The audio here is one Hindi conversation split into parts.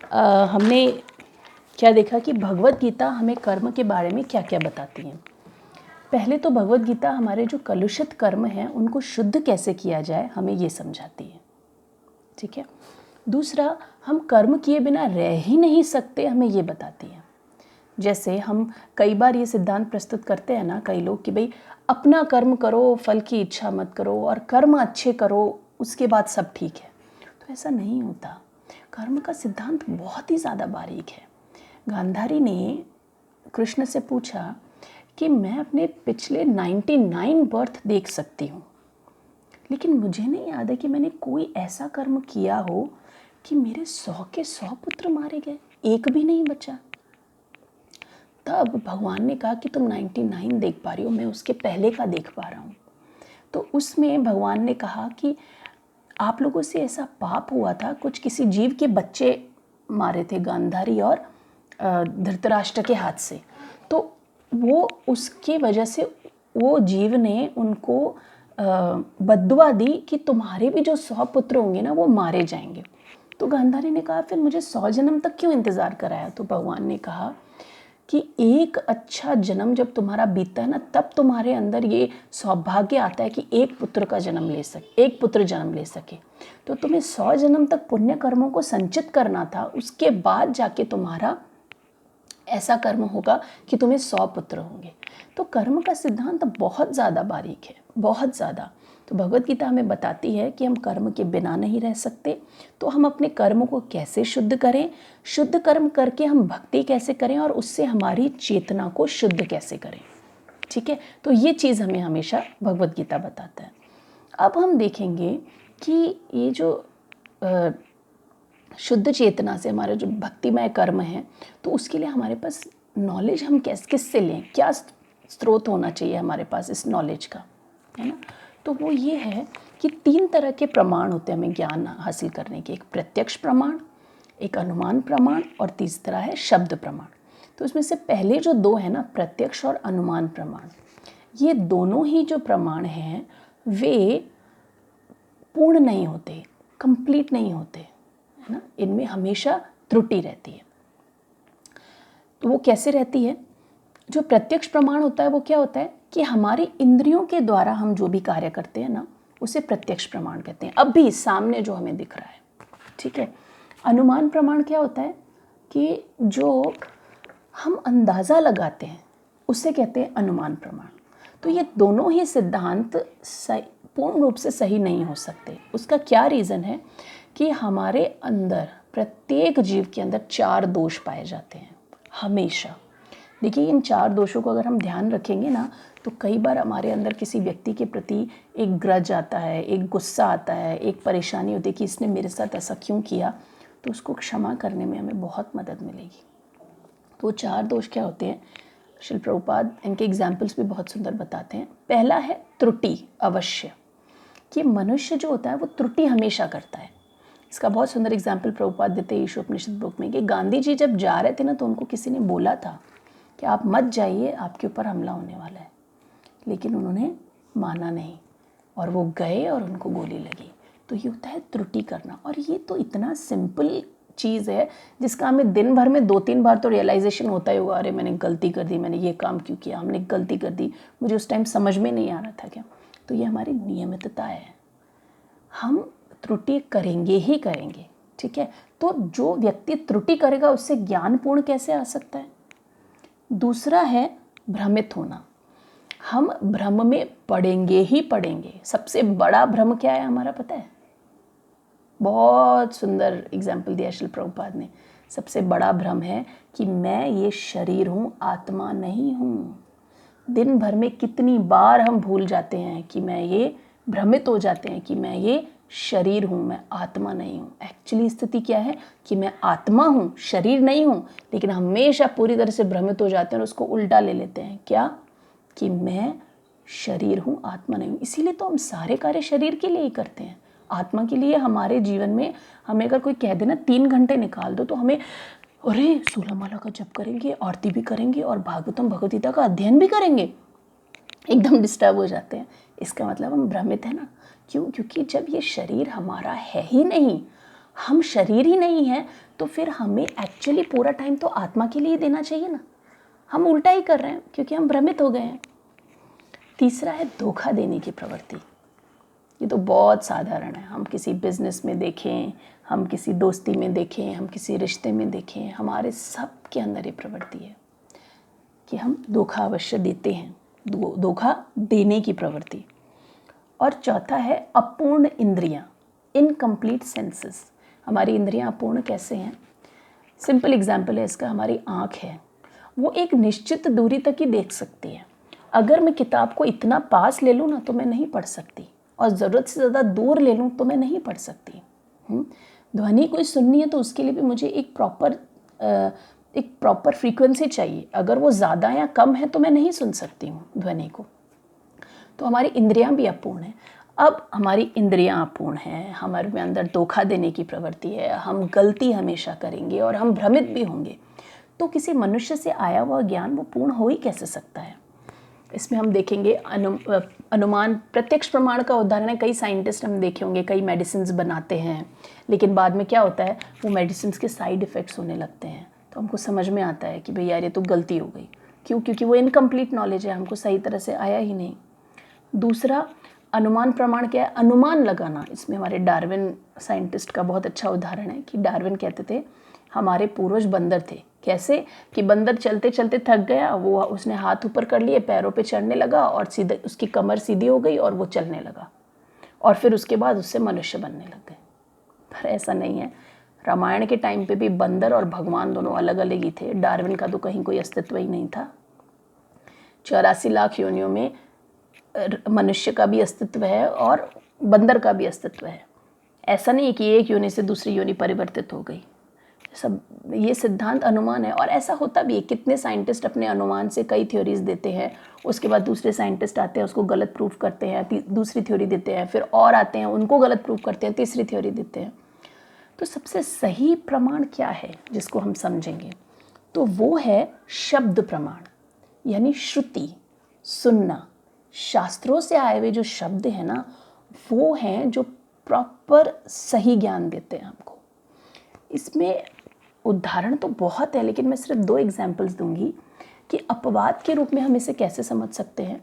हमने क्या देखा कि भगवत गीता हमें कर्म के बारे में क्या क्या बताती है। पहले तो भगवत गीता हमारे जो कलुषित कर्म हैं उनको शुद्ध कैसे किया जाए हमें ये समझाती है, ठीक है। दूसरा, हम कर्म किए बिना रह ही नहीं सकते, हमें ये बताती है। जैसे हम कई बार ये सिद्धांत प्रस्तुत करते हैं ना कई लोग कि भाई अपना कर्म करो, फल की इच्छा मत करो, और कर्म अच्छे करो उसके बाद सब ठीक है। तो ऐसा नहीं होता। कर्म का सिद्धांत बहुत ही ज़्यादा बारीक है। गांधारी ने कृष्ण से पूछा कि मैं अपने पिछले 99 बर्थ देख सकती हूँ, लेकिन मुझे नहीं याद है कि मैंने कोई ऐसा कर्म किया हो कि मेरे 100 के 100 पुत्र मारे गए, एक भी नहीं बचा। तब भगवान ने कहा कि तुम 99 देख पा रही हो, मैं उसके पहले का देख पा रहा हूँ। तो उसमें भगवान ने कहा कि आप लोगों से ऐसा पाप हुआ था, कुछ किसी जीव के बच्चे मारे थे गांधारी और धृतराष्ट्र के हाथ से। तो वो उसके वजह से वो जीव ने उनको बद्दुआ दी कि तुम्हारे भी जो 100 पुत्र होंगे ना वो मारे जाएंगे। तो गांधारी ने कहा फिर मुझे 100 जन्म तक क्यों इंतज़ार कराया। तो भगवान ने कहा कि एक अच्छा जन्म जब तुम्हारा बीतता है ना तब तुम्हारे अंदर ये सौभाग्य आता है कि एक पुत्र जन्म ले सके। तो तुम्हें 100 जन्म तक पुण्य कर्मों को संचित करना था, उसके बाद जाके तुम्हारा ऐसा कर्म होगा कि तुम्हें 100 पुत्र होंगे। तो कर्म का सिद्धांत बहुत ज़्यादा बारीक है, बहुत ज़्यादा। तो भगवत गीता हमें बताती है कि हम कर्म के बिना नहीं रह सकते। तो हम अपने कर्म को कैसे शुद्ध करें, शुद्ध कर्म करके हम भक्ति कैसे करें और उससे हमारी चेतना को शुद्ध कैसे करें, ठीक है। तो ये चीज़ हमें हमेशा भगवत गीता बताता है। अब हम देखेंगे कि ये जो शुद्ध चेतना से हमारे जो भक्तिमय कर्म है, तो उसके लिए हमारे पास नॉलेज हम किससे लें, क्या स्रोत होना चाहिए हमारे पास इस नॉलेज का, है ना। तो वो ये है कि 3 तरह के प्रमाण होते हैं हमें ज्ञान हासिल करने के। एक प्रत्यक्ष प्रमाण, एक अनुमान प्रमाण और तीसरा है शब्द प्रमाण। तो इसमें से पहले जो 2 है ना, प्रत्यक्ष और अनुमान प्रमाण, ये दोनों ही जो प्रमाण हैं वे पूर्ण नहीं होते, कंप्लीट नहीं होते, है ना। इनमें हमेशा त्रुटि रहती है। तो वो कैसे रहती है? जो प्रत्यक्ष प्रमाण होता है वो क्या होता है कि हमारी इंद्रियों के द्वारा हम जो भी कार्य करते हैं ना उसे प्रत्यक्ष प्रमाण कहते हैं, अभी सामने जो हमें दिख रहा है, ठीक है। अनुमान प्रमाण क्या होता है कि जो हम अंदाज़ा लगाते हैं उसे कहते हैं अनुमान प्रमाण। तो ये दोनों ही सिद्धांत पूर्ण रूप से सही नहीं हो सकते। उसका क्या रीज़न है कि हमारे अंदर प्रत्येक जीव के अंदर 4 दोष पाए जाते हैं हमेशा। देखिए इन 4 दोषों को अगर हम ध्यान रखेंगे ना तो कई बार हमारे अंदर किसी व्यक्ति के प्रति एक ग्रज आता है, एक गुस्सा आता है, एक परेशानी होती है कि इसने मेरे साथ ऐसा क्यों किया, तो उसको क्षमा करने में हमें बहुत मदद मिलेगी। तो 4 दोष क्या होते हैं? श्रील प्रभुपाद इनके एग्जाम्पल्स भी बहुत सुंदर बताते हैं। पहला है त्रुटि अवश्य, कि मनुष्य जो होता है वो त्रुटि हमेशा करता है। इसका बहुत सुंदर एग्जाम्पल प्रभुपाद देते हैं ईशोपनिषद बुक में कि गांधी जी जब जा रहे थे ना तो उनको किसी ने बोला था कि आप मत जाइए, आपके ऊपर हमला होने वाला है, लेकिन उन्होंने माना नहीं और वो गए और उनको गोली लगी। तो ये होता है त्रुटि करना। और ये तो इतना सिंपल चीज़ है जिसका हमें दिन भर में 2-3 बार तो रियलाइजेशन होता ही होगा, अरे मैंने गलती कर दी, मैंने ये काम क्यों किया, हमने गलती कर दी, मुझे उस टाइम समझ में नहीं आ रहा था क्या। तो ये हमारी नियमितता है, हम त्रुटि करेंगे ही करेंगे, ठीक है। तो जो व्यक्ति त्रुटि करेगा उससे ज्ञानपूर्ण कैसे आ सकता है? दूसरा है भ्रमित होना, हम भ्रम में पड़ेंगे ही पड़ेंगे। सबसे बड़ा भ्रम क्या है हमारा पता है? बहुत सुंदर एग्जाम्पल दिया श्रील प्रभुपाद ने। सबसे बड़ा भ्रम है कि मैं ये शरीर हूँ, आत्मा नहीं हूँ। दिन भर में कितनी बार हम भूल जाते हैं कि मैं ये, भ्रमित हो जाते हैं कि मैं ये शरीर हूँ, मैं आत्मा नहीं हूँ। एक्चुअली स्थिति क्या है कि मैं आत्मा हूँ, शरीर नहीं हूँ, लेकिन हमेशा पूरी तरह से भ्रमित हो जाते हैं और उसको उल्टा ले लेते हैं, क्या कि मैं शरीर हूँ, आत्मा नहीं हूँ। इसीलिए तो हम सारे कार्य शरीर के लिए ही करते हैं। आत्मा के लिए हमारे जीवन में हमें अगर कोई कह देना 3 घंटे निकाल दो तो हमें अरे 16 माला का जप करेंगे, आरती भी करेंगे और भागवतम भगवद गीता का अध्ययन भी करेंगे, एकदम डिस्टर्ब हो जाते हैं। इसका मतलब हम भ्रमित है ना। क्यों? क्योंकि जब ये शरीर हमारा है ही नहीं, हम शरीर ही नहीं हैं तो फिर हमें एक्चुअली पूरा टाइम तो आत्मा के लिए देना चाहिए ना। हम उल्टा ही कर रहे हैं क्योंकि हम भ्रमित हो गए हैं। तीसरा है धोखा देने की प्रवृत्ति। ये तो बहुत साधारण है। हम किसी बिजनेस में देखें, हम किसी दोस्ती में देखें, हम किसी रिश्ते में देखें, हमारे सब के अंदर ये प्रवृत्ति है कि हम धोखा अवश्य देते हैं, धोखा देने की प्रवृत्ति। और चौथा है अपूर्ण इंद्रियां, इनकम्प्लीट सेंसेस। हमारी इंद्रियां अपूर्ण कैसे हैं? सिंपल एग्जाम्पल है इसका, हमारी आँख है, वो एक निश्चित दूरी तक ही देख सकती है। अगर मैं किताब को इतना पास ले लूँ ना तो मैं नहीं पढ़ सकती, और ज़रूरत से ज़्यादा दूर ले लूँ तो मैं नहीं पढ़ सकती। ध्वनि कोई सुननी है तो उसके लिए भी मुझे एक प्रॉपर फ्रीक्वेंसी चाहिए। अगर वो ज़्यादा या कम है तो मैं नहीं सुन सकती हूँ ध्वनि को। तो हमारी इंद्रियां भी अपूर्ण हैं। अब हमारी इंद्रियां अपूर्ण हैं, हमारे में अंदर धोखा देने की प्रवृत्ति है, हम गलती हमेशा करेंगे और हम भ्रमित भी होंगे, तो किसी मनुष्य से आया हुआ ज्ञान वो पूर्ण हो ही कैसे सकता है? इसमें हम देखेंगे अनुमान, प्रत्यक्ष प्रमाण का उदाहरण है। कई साइंटिस्ट हम देखे होंगे, कई मेडिसिन बनाते हैं, लेकिन बाद में क्या होता है, वो मेडिसिन के साइड इफ़ेक्ट्स होने लगते हैं। तो हमको समझ में आता है कि भाई यार ये तो गलती हो गई। क्यों? क्योंकि वो इनकम्प्लीट नॉलेज है, हमको सही तरह से आया ही नहीं। दूसरा अनुमान प्रमाण क्या है? अनुमान लगाना। इसमें हमारे डार्विन साइंटिस्ट का बहुत अच्छा उदाहरण है कि डार्विन कहते थे हमारे पूर्वज बंदर थे। कैसे? कि बंदर चलते चलते थक गया, वो उसने हाथ ऊपर कर लिए, पैरों पे चढ़ने लगा और सीधे उसकी कमर सीधी हो गई और वो चलने लगा, और फिर उसके बाद उससे मनुष्य बनने लग गए। पर ऐसा नहीं है। रामायण के टाइम पे भी बंदर और भगवान दोनों अलग अलग ही थे। डार्विन का तो कहीं कोई अस्तित्व ही नहीं था। 84 लाख योनियों में मनुष्य का भी अस्तित्व है और बंदर का भी अस्तित्व है। ऐसा नहीं कि एक योनि से दूसरी योनि परिवर्तित हो गई। सब ये सिद्धांत अनुमान है, और ऐसा होता भी है। कितने साइंटिस्ट अपने अनुमान से कई थ्योरीज देते हैं, उसके बाद दूसरे साइंटिस्ट आते हैं, उसको गलत प्रूफ करते हैं, दूसरी थ्योरी देते हैं, फिर और आते हैं, उनको गलत प्रूफ करते हैं, तीसरी थ्योरी देते हैं। तो सबसे सही प्रमाण क्या है जिसको हम समझेंगे? तो वो है शब्द प्रमाण, यानी श्रुति, सुनना। शास्त्रों से आए हुए जो शब्द हैं ना, वो हैं जो प्रॉपर सही ज्ञान देते हैं हमको। इसमें उदाहरण तो बहुत है, लेकिन मैं सिर्फ 2 एग्जाम्पल्स दूंगी कि अपवाद के रूप में हम इसे कैसे समझ सकते हैं।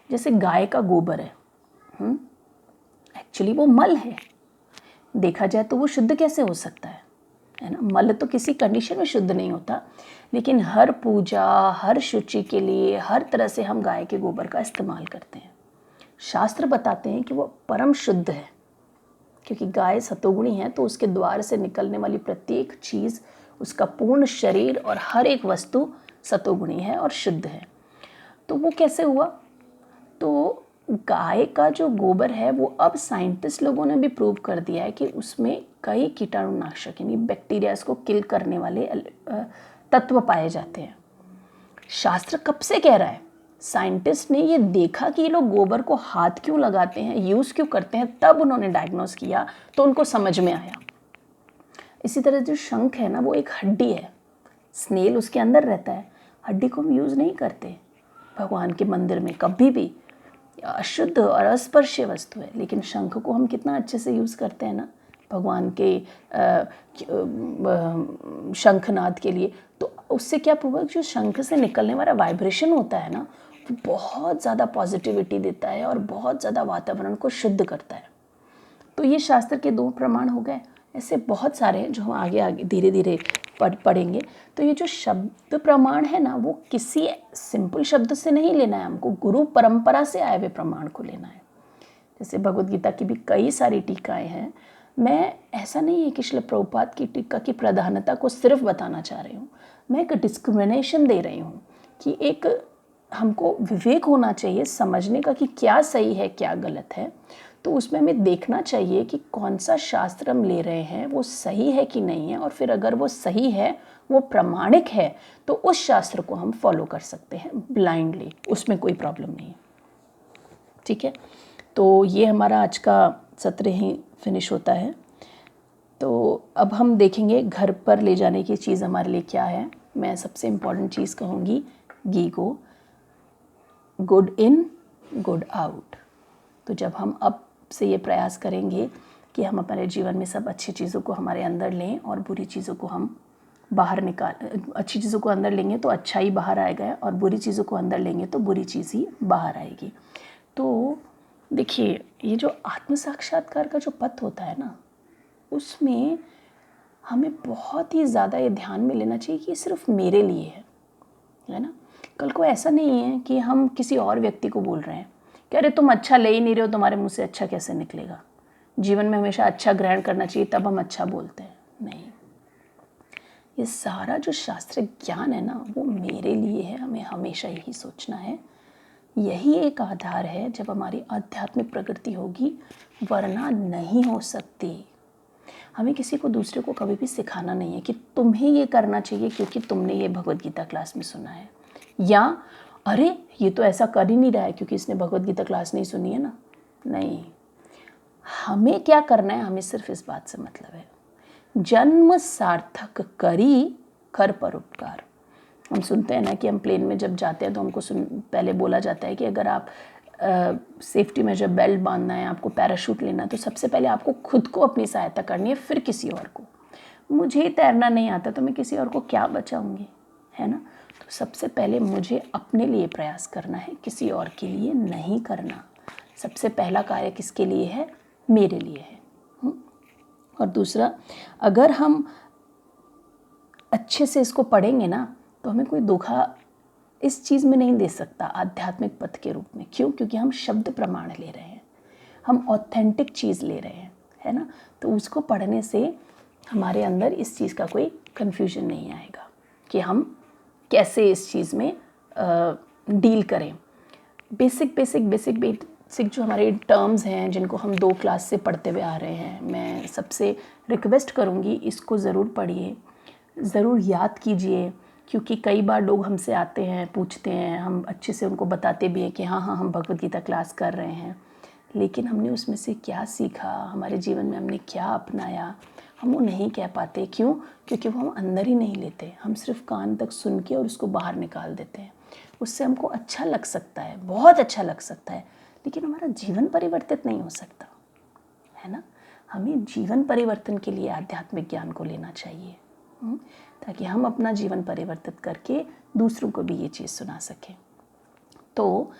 जैसे गाय का गोबर है, एक्चुअली वो मल है। देखा जाए तो वो शुद्ध कैसे हो सकता है ना? मल तो किसी कंडीशन में शुद्ध नहीं होता, लेकिन हर पूजा, हर शुचि के लिए, हर तरह से हम गाय के गोबर का इस्तेमाल करते हैं। शास्त्र बताते हैं कि वो परम शुद्ध है, क्योंकि गाय सतोगुणी है, तो उसके द्वार से निकलने वाली प्रत्येक चीज़, उसका पूर्ण शरीर और हर एक वस्तु सतोगुणी है और शुद्ध है। तो वो कैसे हुआ? तो गाय का जो गोबर है वो अब साइंटिस्ट लोगों ने भी प्रूव कर दिया है कि उसमें कई कीटाणुनाशक यानी बैक्टीरिया को किल करने वाले तत्व पाए जाते हैं। शास्त्र कब से कह रहा है? साइंटिस्ट ने ये देखा कि ये लोग गोबर को हाथ क्यों लगाते हैं, यूज़ क्यों करते हैं, तब उन्होंने डायग्नोस किया, तो उनको समझ में आया। इसी तरह जो शंख है ना, वो एक हड्डी है, स्नेल उसके अंदर रहता है। हड्डी को हम यूज़ नहीं करते भगवान के मंदिर में कभी भी, अशुद्ध और अस्पर्शीय वस्तु है, लेकिन शंख को हम कितना अच्छे से यूज़ करते हैं ना भगवान के शंखनाद के लिए। तो उससे क्या प्रूव? जो शंख से निकलने वाला वाइब्रेशन होता है ना, वो बहुत ज़्यादा पॉजिटिविटी देता है और बहुत ज़्यादा वातावरण को शुद्ध करता है। तो ये शास्त्र के 2 प्रमाण हो गए। ऐसे बहुत सारे हैं जो हम आगे आगे धीरे धीरे पढ़ेंगे। तो ये जो शब्द प्रमाण है ना, वो किसी सिंपल शब्द से नहीं लेना है, हमको गुरु परंपरा से आए हुए प्रमाण को लेना है। जैसे भगवद गीता की भी कई सारी टीकाएं हैं। मैं ऐसा नहीं है कि श्रील प्रभुपाद की टीका की प्रधानता को सिर्फ बताना चाह रही हूँ, मैं एक डिस्क्रिमिनेशन दे रही हूँ कि एक हमको विवेक होना चाहिए समझने का कि क्या सही है क्या गलत है। तो उसमें हमें देखना चाहिए कि कौन सा शास्त्र हम ले रहे हैं वो सही है कि नहीं है, और फिर अगर वो सही है, वो प्रामाणिक है, तो उस शास्त्र को हम फॉलो कर सकते हैं ब्लाइंडली, उसमें कोई प्रॉब्लम नहीं है। ठीक है, तो ये हमारा आज का सत्र ही फिनिश होता है। तो अब हम देखेंगे घर पर ले जाने की चीज़ हमारे लिए क्या है। मैं सबसे इम्पॉर्टेंट चीज़ कहूँगी घी को, गुड इन गुड आउट। तो जब हम अब से ये प्रयास करेंगे कि हम हमारे जीवन में सब अच्छी चीज़ों को हमारे अंदर लें और बुरी चीज़ों को हम बाहर अच्छी चीज़ों को अंदर लेंगे तो अच्छा ही बाहर आएगा और बुरी चीज़ों को अंदर लेंगे तो बुरी चीज़ ही बाहर आएगी। तो देखिए, ये जो आत्म साक्षात्कार का जो पथ होता है ना, उसमें हमें बहुत ही ज़्यादा ये ध्यान में लेना चाहिए कि ये सिर्फ मेरे लिए है ना। कल को ऐसा नहीं है कि हम किसी और व्यक्ति को बोल रहे हैं कि अरे तुम अच्छा ले ही नहीं रहे हो, तुम्हारे मुँह से अच्छा कैसे निकलेगा। जीवन में हमेशा अच्छा ग्रहण करना चाहिए, तब हम अच्छा बोलते हैं। नहीं, ये सारा जो शास्त्रीय ज्ञान है ना, वो मेरे लिए है। हमें हमेशा यही सोचना है। यही एक आधार है जब हमारी आध्यात्मिक प्रगति होगी, वरना नहीं हो सकती। हमें किसी को दूसरे को कभी भी सिखाना नहीं है कि तुम्हें ये करना चाहिए क्योंकि तुमने ये भगवद गीता क्लास में सुना है, या अरे ये तो ऐसा कर ही नहीं रहा है क्योंकि इसने भगवद गीता क्लास नहीं सुनी है ना। नहीं, हमें क्या करना है, हमें सिर्फ इस बात से मतलब है, जन्म सार्थक करी कर परोपकार। हम सुनते हैं ना कि हम प्लेन में जब जाते हैं तो हमको पहले बोला जाता है कि अगर आप सेफ्टी में जब बेल्ट बांधना है, आपको पैराशूट लेना है, तो सबसे पहले आपको खुद को अपनी सहायता करनी है, फिर किसी और को। मुझे तैरना नहीं आता तो मैं किसी और को क्या बचाऊंगी, है ना। तो सबसे पहले मुझे अपने लिए प्रयास करना है, किसी और के लिए नहीं करना। सबसे पहला कार्य किसके लिए है, मेरे लिए है। और दूसरा, अगर हम अच्छे से इसको पढ़ेंगे ना तो हमें कोई धोखा इस चीज़ में नहीं दे सकता आध्यात्मिक पथ के रूप में। क्यों? क्योंकि हम शब्द प्रमाण ले रहे हैं, हम ऑथेंटिक चीज़ ले रहे हैं, है ना। तो उसको पढ़ने से हमारे अंदर इस चीज़ का कोई कन्फ्यूजन नहीं आएगा कि हम कैसे इस चीज़ में डील करें। बेसिक जो हमारे टर्म्स हैं जिनको हम 2 क्लास से पढ़ते हुए आ रहे हैं, मैं सबसे रिक्वेस्ट करूँगी इसको ज़रूर पढ़िए, ज़रूर याद कीजिए। क्योंकि कई बार लोग हमसे आते हैं, पूछते हैं, हम अच्छे से उनको बताते भी हैं कि हाँ हम भगवद गीता क्लास कर रहे हैं, लेकिन हमने उसमें से क्या सीखा, हमारे जीवन में हमने क्या अपनाया, हम वो नहीं कह पाते। क्यों? क्योंकि वो हम अंदर ही नहीं लेते, हम सिर्फ कान तक सुन के और उसको बाहर निकाल देते हैं। उससे हमको अच्छा लग सकता है, बहुत अच्छा लग सकता है, लेकिन हमारा जीवन परिवर्तित नहीं हो सकता, है ना। हमें जीवन परिवर्तन के लिए आध्यात्मिक ज्ञान को लेना चाहिए, ताकि हम अपना जीवन परिवर्तित करके दूसरों को भी ये चीज़ सुना सकें। तो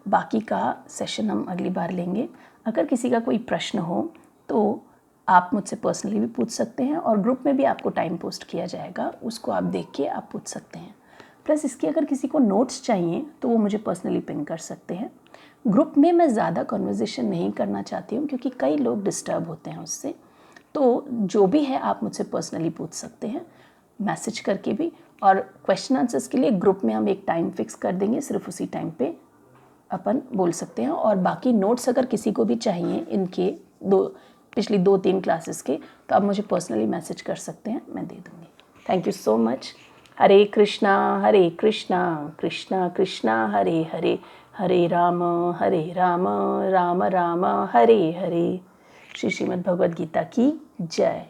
बाकी का सेशन हम अगली बार लेंगे। अगर किसी का कोई प्रश्न हो तो आप मुझसे पर्सनली भी पूछ सकते हैं, और ग्रुप में भी आपको टाइम पोस्ट किया जाएगा, उसको आप देख के आप पूछ सकते हैं। प्लस इसके अगर किसी को नोट्स चाहिए तो वो मुझे पर्सनली पिंग कर सकते हैं। ग्रुप में मैं ज़्यादा कन्वर्सेशन नहीं करना चाहती हूँ क्योंकि कई लोग डिस्टर्ब होते हैं उससे। तो जो भी है आप मुझसे पर्सनली पूछ सकते हैं, मैसेज करके भी। और क्वेश्चन आंसर्स के लिए ग्रुप में हम एक टाइम फिक्स कर देंगे, सिर्फ उसी टाइम पे अपन बोल सकते हैं। और बाकी नोट्स अगर किसी को भी चाहिए इनके पिछली 2-3 क्लासेस के, तो आप मुझे पर्सनली मैसेज कर सकते हैं, मैं दे दूँगी। Thank you so much. Hare Krishna Krishna Krishna Hare Hare, Hare Ram Ram Ram Hare Hare. Shri Shrimad Bhagavad Gita की जय।